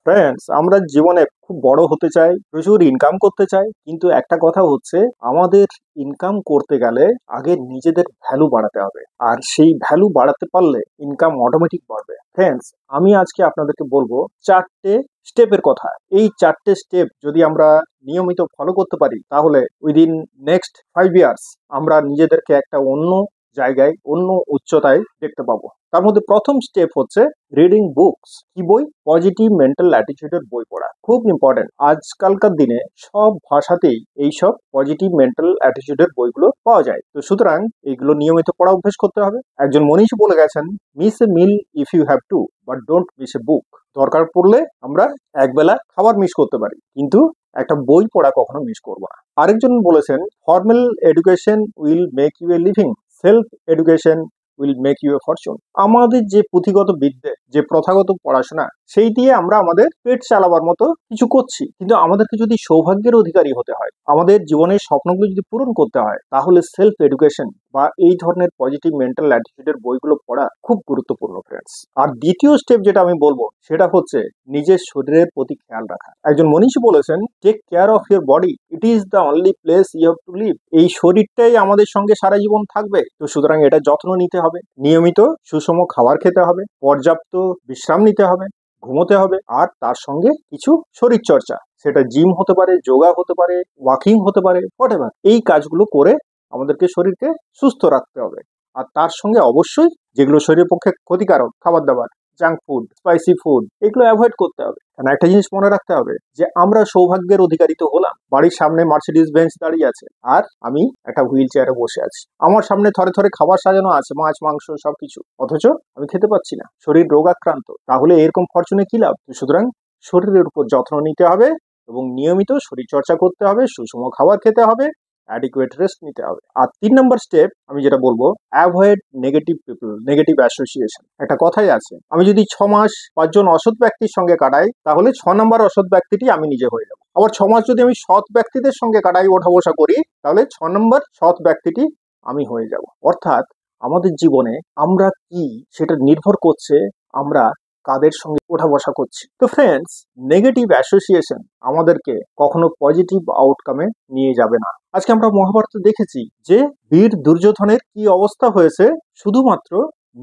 Friends, আমরা জীবনে খুব বড় হতে চাই, প্রচুর ইনকাম করতে চাই, কিন্তু একটা কথা হচ্ছে আমাদের ইনকাম করতে গেলে আগে নিজেদের ভ্যালু বাড়াতে হবে। আর সেই ভ্যালু বাড়াতে পারলে ইনকাম অটোমেটিক বাড়বে। ফ্রেন্ডস, আমি আজকে আপনাদেরকে বলবো চারটে স্টেপের কথা। এই চারটে স্টেপ যদি আমরা নিয়মিত ফলো করতে পারি তাহলে উইদিন নেক্সট 5 ইয়ার্স আমরা নিজেদেরকে একটা অন্য জায়গায়, অন্য উচ্চতায় দেখতে পাবো। তার মধ্যে প্রথম স্টেপ হচ্ছে রিডিং বুকস। কি বই? পজিটিভ মেন্টাল অ্যাটিটিউডের বই পড়া খুব ইম্পর্টেন্ট। আজকালকার দিনে সব ভাষাতেই এইসব পজিটিভ মেন্টাল অ্যাটিটিউডের বইগুলো পাওয়া যায়। তো সুতরাং এইগুলো নিয়মিত পড়া অভ্যেস করতে হবে। একজন মনীষী বলে গেছেন, miss a meal if you have to, but don't miss a book. দরকার পড়লে আমরা একবেলা খাবার মিস করতে পারি, কিন্তু একটা বই পড়া কখনো মিস করবো না। আরেকজন বলেছেন, formal education will make you a living, self education will make you a fortune. আমাদের যে পুঁথিগত বিদ্যে, যে প্রথাগত পড়াশোনা, সেই দিয়ে আমরা আমাদের পেট চালাবার মতো কিছু করছি, কিন্তু আমাদেরকে যদি সৌভাগ্যের অধিকারী হতে হয়, আমাদের জীবনের স্বপ্নগুলো যদি পূরণ করতে হয়, তাহলে সেলফ এডুকেশন বা এই ধরনের পজিটিভ মেন্টাল অ্যাটিটিউডের বইগুলো পড়া খুব গুরুত্বপূর্ণ ফ্রেন্ডস। আর দ্বিতীয় স্টেপ যেটা আমি বলবো সেটা হচ্ছে নিজের শরীরের প্রতি খেয়াল রাখা। একজন মনীষী বলেছেন, take care of your body, it is the only place you have to live. এই শরীরটাই আমাদের সঙ্গে সারা জীবন থাকবে, তো সুতরাং এটা যত্ন নিতে হবে। নিয়মিত সুষম খাবার খেতে হবে, পর্যাপ্ত বিশ্রাম নিতে হবে, ঘুমোতে হবে, আর তার সঙ্গে কিছু শরীর চর্চা, সেটা জিম হতে পারে, যোগা হতে পারে, ওয়াকিং হতে পারে, হোয়াটএভার। এই কাজগুলো করে আমাদেরকে শরীরকে সুস্থ রাখতে হবে। আর তার সঙ্গে অবশ্যই যেগুলো শরীরের পক্ষে ক্ষতিকারক খাবার দাবার, জাঙ্ক ফুড, স্পাইসি ফুড, এগুলো অ্যাভয়েড করতে হবে। কারণ একটা জিনিস মনে রাখতে হবে যে আমরা সৌভাগ্যের অধিকারী তো হলাম, বাড়ির সামনে মার্সিডিজ বেঞ্চ দাঁড়িয়ে আছে আর আমি একটা হুইল চেয়ারে বসে আছি, আমার সামনে থরে থরে খাবার সাজানো আছে, মাছ মাংস সবকিছু, অথচ আমি খেতে পাচ্ছি না, শরীর রোগাক্রান্ত। তাহলে এরকম ফরচুনে কি লাভ? সুতরাং শরীরের উপর যত্ন নিতে হবে এবং নিয়মিত শরীর চর্চা করতে হবে, সুষম খাবার খেতে হবে, অ্যাডিকুয়েট রেস্ট নিতে হবে। আর 3 নম্বর স্টেপ আমি যেটা বলবো, avoid negative people, negative association. একটা কথাই আছে, আমি যদি 6 মাস 5জন অসৎ ব্যক্তির সঙ্গে কাটাই, তাহলে 6 নম্বর অসৎ ব্যক্তিটি আমি নিজে হয়ে যাবো। আবার 6 মাস যদি আমি সৎ ব্যক্তিদের সঙ্গে কাটাই, ওঠা বসা করি, তাহলে 6 নম্বর সৎ ব্যক্তিটি আমি হয়ে যাব। অর্থাৎ আমাদের জীবনে আমরা কি, সেটা নির্ভর করছে আমরা কাদের সঙ্গে ওঠা বসা করছি। তো ফ্রেন্ডস, নেগেটিভ অ্যাসোসিয়েশন আমাদেরকে কখনো পজিটিভ আউটকামে নিয়ে যাবে না। আজকে আমরা মহাভারতে দেখেছি যে বীর দুর্যোধনের কি অবস্থা হয়েছে, শুধুমাত্র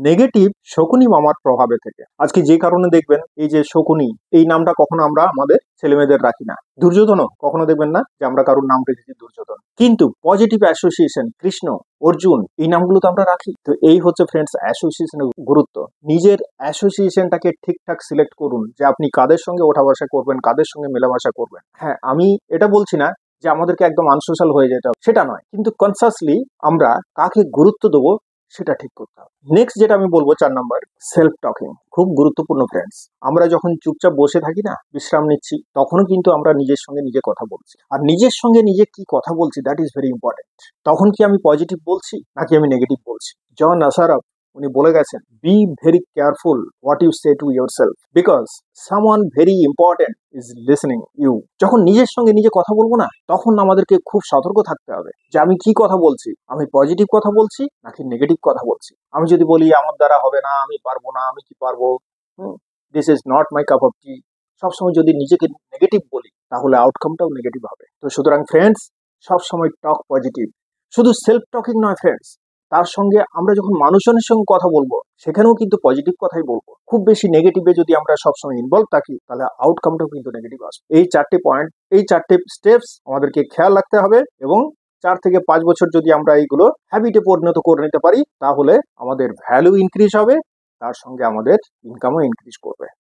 নেগেটিভ শকুনি মামার প্রভাবে থেকে। আজকে যে কারণে দেখবেন এই যে শকুনি, এই নামটা কখনো আমরা আমাদের ছেলে মেয়েদের রাখি না। দুর্যোধনও কখনো দেখবেন না যে আমরা কারোর নাম রেখেছি দুর্যোধন, কিন্তু পজিটিভ অ্যাসোসিয়েশন কৃষ্ণ, অর্জুন, এই নামগুলো তো আমরা রাখি। তো এই হচ্ছে ফ্রেন্ডস অ্যাসোসিয়েশনের গুরুত্ব। নিজের অ্যাসোসিয়েশনটাকে ঠিকঠাক সিলেক্ট করুন যে আপনি কাদের সঙ্গে ওঠা বসা করবেন, কাদের সঙ্গে মেলামেশা করবেন। হ্যাঁ, আমি এটা বলছি না যে আমাদেরকে একদম আনসোশ্যাল হয়ে যেতে হবে, সেটা নয়, কিন্তু কনসাসলি আমরা কাকে গুরুত্ব দেবো সেটা ঠিক করতে হবে। নেক্সট যেটা আমি বলবো, 4 নম্বর, সেলফ টকিং। খুব গুরুত্বপূর্ণ ফ্রেন্ডস। আমরা যখন চুপচাপ বসে থাকি না, বিশ্রাম নিচ্ছি, তখনও কিন্তু আমরা নিজের সঙ্গে নিজে কথা বলছি। আর নিজের সঙ্গে নিজে কি কথা বলছি, দ্যাট ইজ ভেরি ইম্পর্টেন্ট। তখন কি আমি পজিটিভ বলছি নাকি আমি নেগেটিভ বলছি? জন আসারফ উনি বলে গেছেন, be very careful what you say to yourself, because someone very important is listening you. যখন নিজের সঙ্গে নিজে কথা বলবো না, তখন আমাদেরকে খুব সতর্ক থাকতে হবে যে আমি কি কথা বলছি, আমি পজিটিভ কথা বলছি নাকি নেগেটিভ কথা বলছি। আমি যদি বলি আমার দ্বারা হবে না, আমি পারবো না, আমি কি পারবো, this is not my cup of tea, সবসময় যদি নিজেকে নেগেটিভ বলি, তাহলে আউটকামটাও নেগেটিভ হবে। তো সুতরাং ফ্রেন্ডস, সবসময় টক পজিটিভ। শুধু সেলফ টকিং নয় ফ্রেন্ডস, তার সঙ্গে আমরা যখন মানুষজনের সঙ্গে কথা বলবো, সেখানেও কিন্তু পজিটিভ কথাই বলবো। খুব বেশি নেগেটিভে যদি আমরা সবসময় ইনভলভ থাকি, তাহলে আউটকামটাও কিন্তু নেগেটিভ আসবে। এই 4টে পয়েন্ট, এই 4টে স্টেপস আমাদেরকে খেয়াল রাখতে হবে, এবং 4 থেকে 5 বছর যদি আমরা এইগুলো হ্যাবিটে পরিণত করে নিতে পারি, তাহলে আমাদের ভ্যালু ইনক্রিজ হবে, তার সঙ্গে আমাদের ইনকামও ইনক্রিজ করবে।